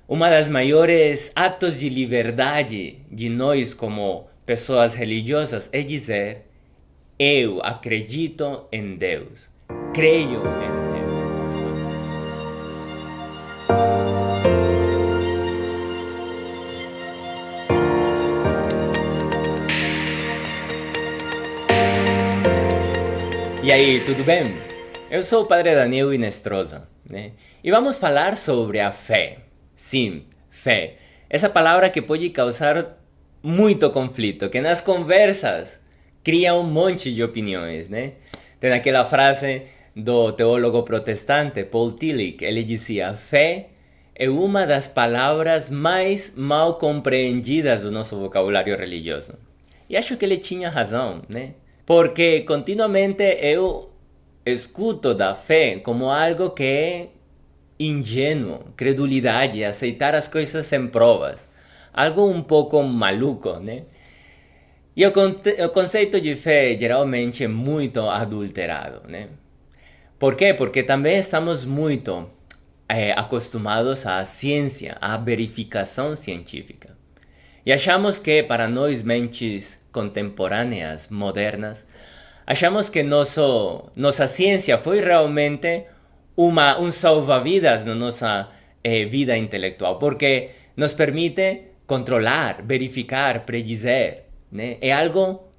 Uma das maiores atos de liberdade de nós como pessoas religiosas é dizer: eu acredito em Deus, creio em Deus. E aí, tudo bem? Eu sou o Padre Daniel Inestrosa, né? E vamos falar sobre a fé. Sim, fé. Essa palavra que pode causar muito conflito, que nas conversas cria um monte de opiniões, né? Tem aquela frase do teólogo protestante Paul Tillich, ele dizia: fé é uma das palavras mais mal compreendidas do nosso vocabulário religioso. E acho que ele tinha razão, né? Porque continuamente eu escuto da fé como algo que é ingênuo, credulidade, aceitar as coisas sem provas. Algo um pouco maluco, né? E o conceito de fé geralmente é muito adulterado, né? Por quê? Porque também estamos muito acostumados à ciência, à verificação científica. E achamos que para nós, mentes contemporâneas, modernas, achamos que nossa ciência foi realmente um salva-vidas na nossa vida intelectual, porque nos permite controlar, verificar, predizer. Né? É algo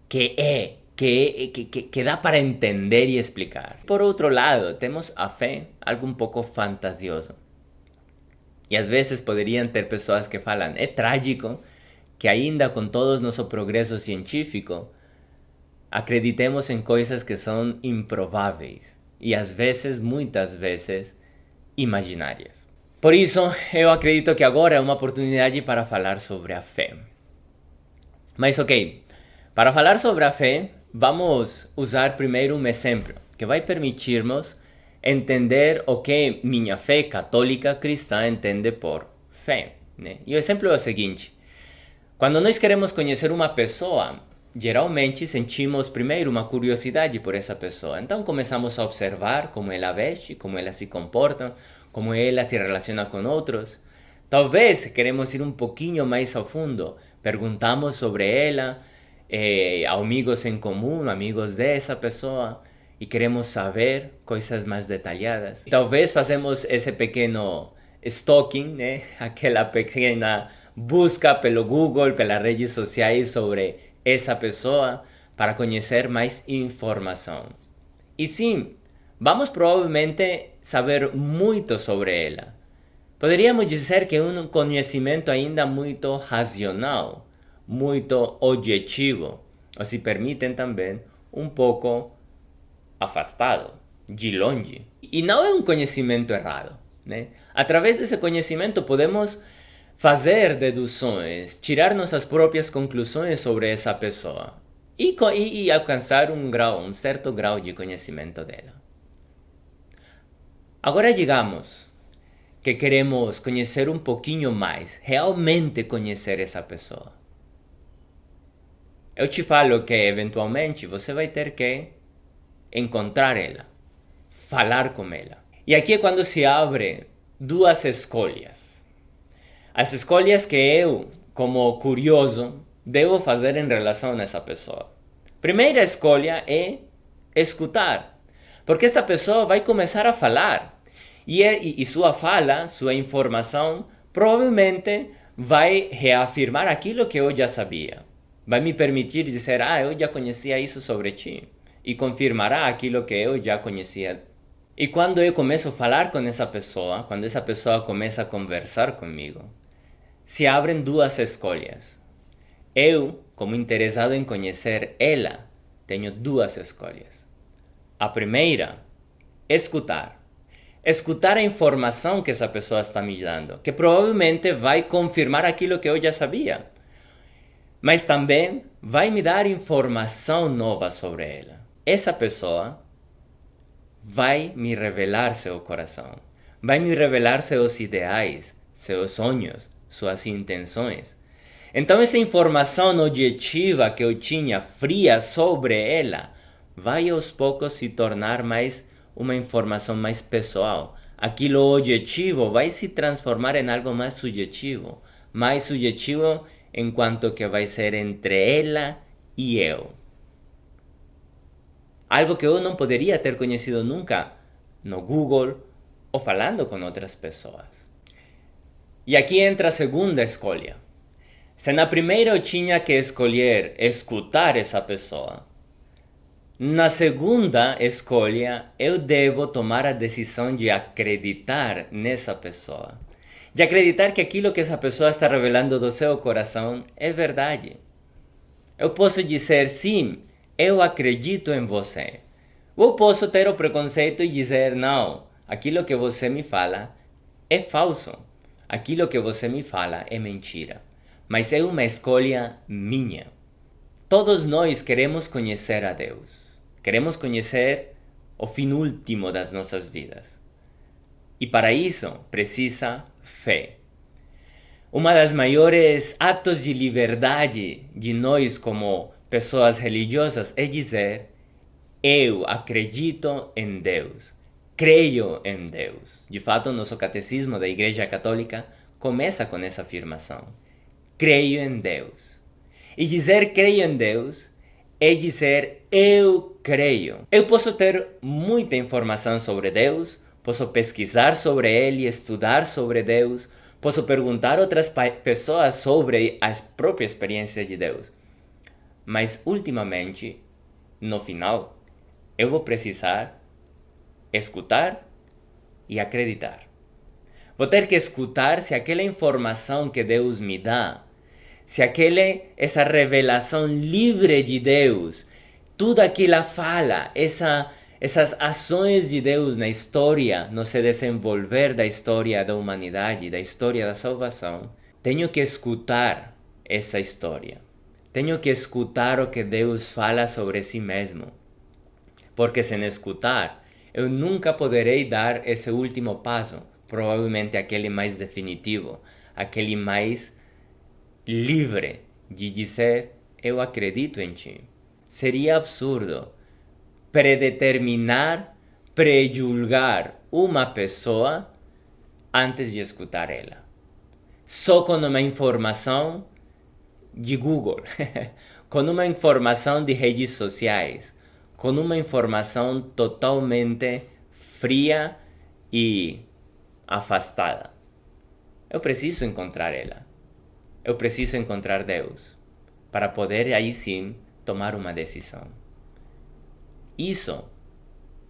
que dá para entender e explicar. Por outro lado, temos a fé, algo um pouco fantasioso. E às vezes poderiam ter pessoas que falam: é trágico que ainda com todo nosso progresso científico acreditemos em coisas que são improváveis e às vezes, muitas vezes, imaginárias. Por isso, eu acredito que agora é uma oportunidade para falar sobre a fé. Mas ok, para falar sobre a fé, vamos usar primeiro um exemplo que vai permitir-nos entender o que minha fé católica cristã entende por fé. Né? E o exemplo é o seguinte: quando nós queremos conhecer uma pessoa, geralmente sentimos primeiro uma curiosidade por essa pessoa. Então começamos a observar como ela veste, como ela se comporta, como ela se relaciona com outros. Talvez queremos ir um pouquinho mais ao fundo. Perguntamos sobre ela, amigos em comum, amigos dessa pessoa, e queremos saber coisas mais detalhadas. Talvez fazemos esse pequeno stalking, né? Aquela pequena busca pelo Google, pelas redes sociais sobre essa pessoa para conhecer mais informação. E sim, vamos provavelmente saber muito sobre ela. Poderíamos dizer que é um conhecimento ainda muito racional, muito objetivo, ou se permitem também um pouco afastado, de longe. E não é um conhecimento errado, né? Através desse conhecimento podemos fazer deduções, tirar nossas próprias conclusões sobre essa pessoa e alcançar um certo grau de conhecimento dela. Agora digamos que queremos conhecer um pouquinho mais, realmente conhecer essa pessoa. Eu te falo que eventualmente você vai ter que encontrar ela, falar com ela. E aqui é quando se abre duas escolhas. As escolhas que eu, como curioso, devo fazer em relação a essa pessoa. Primeira escolha é escutar, porque esta pessoa vai começar a falar. E sua fala, sua informação, provavelmente vai reafirmar aquilo que eu já sabia. Vai me permitir dizer: eu já conhecia isso sobre ti. E confirmará aquilo que eu já conhecia. E quando eu começo a falar com essa pessoa, quando essa pessoa começa a conversar comigo, se abrem duas escolhas. Eu, como interessado em conhecer ela, tenho duas escolhas. A primeira, escutar. Escutar a informação que essa pessoa está me dando, que provavelmente vai confirmar aquilo que eu já sabia. Mas também vai me dar informação nova sobre ela. Essa pessoa vai me revelar seu coração, vai me revelar seus ideais, seus sonhos, suas intenções. Então essa informação objetiva que eu tinha, fria sobre ela, vai aos poucos se tornar mais uma informação mais pessoal, aquilo objetivo vai se transformar em algo mais subjetivo em quanto que vai ser entre ela e eu. Algo que eu não poderia ter conhecido nunca no Google ou falando com outras pessoas. E aqui entra a segunda escolha. Se na primeira eu tinha que escolher escutar essa pessoa, na segunda escolha eu devo tomar a decisão de acreditar nessa pessoa. De acreditar que aquilo que essa pessoa está revelando do seu coração é verdade. Eu posso dizer sim, eu acredito em você. Ou posso ter o preconceito e dizer não, aquilo que você me fala é falso. Aquilo que você me fala é mentira. Mas é uma escolha minha. Todos nós queremos conhecer a Deus. Queremos conhecer o fim último das nossas vidas. E para isso precisa fé. Uma das maiores atos de liberdade de nós como pessoas religiosas é dizer: eu acredito em Deus, creio em Deus. De fato, nosso catecismo da Igreja Católica começa com essa afirmação: creio em Deus. E dizer creio em Deus é dizer eu creio. Eu posso ter muita informação sobre Deus, posso pesquisar sobre Ele, estudar sobre Deus, posso perguntar a outras pessoas sobre a própria experiência de Deus. Mas, ultimamente, no final, eu vou precisar escutar e acreditar. Vou ter que escutar se aquela informação que Deus me dá, se essa revelação livre de Deus, tudo aquilo fala, essas ações de Deus na história, no se desenvolver da história da humanidade, da história da salvação, tenho que escutar essa história. Tenho que escutar o que Deus fala sobre si mesmo. Porque sem escutar, eu nunca poderei dar esse último passo, provavelmente aquele mais definitivo, aquele mais livre de dizer eu acredito em ti. Seria absurdo predeterminar, prejulgar uma pessoa antes de escutar ela. Só com uma informação de Google, com uma informação de redes sociais, com uma informação totalmente fria e afastada. Eu preciso encontrar ela. Eu preciso encontrar Deus para poder aí sim tomar uma decisão. Isso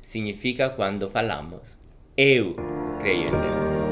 significa quando falamos eu creio em Deus.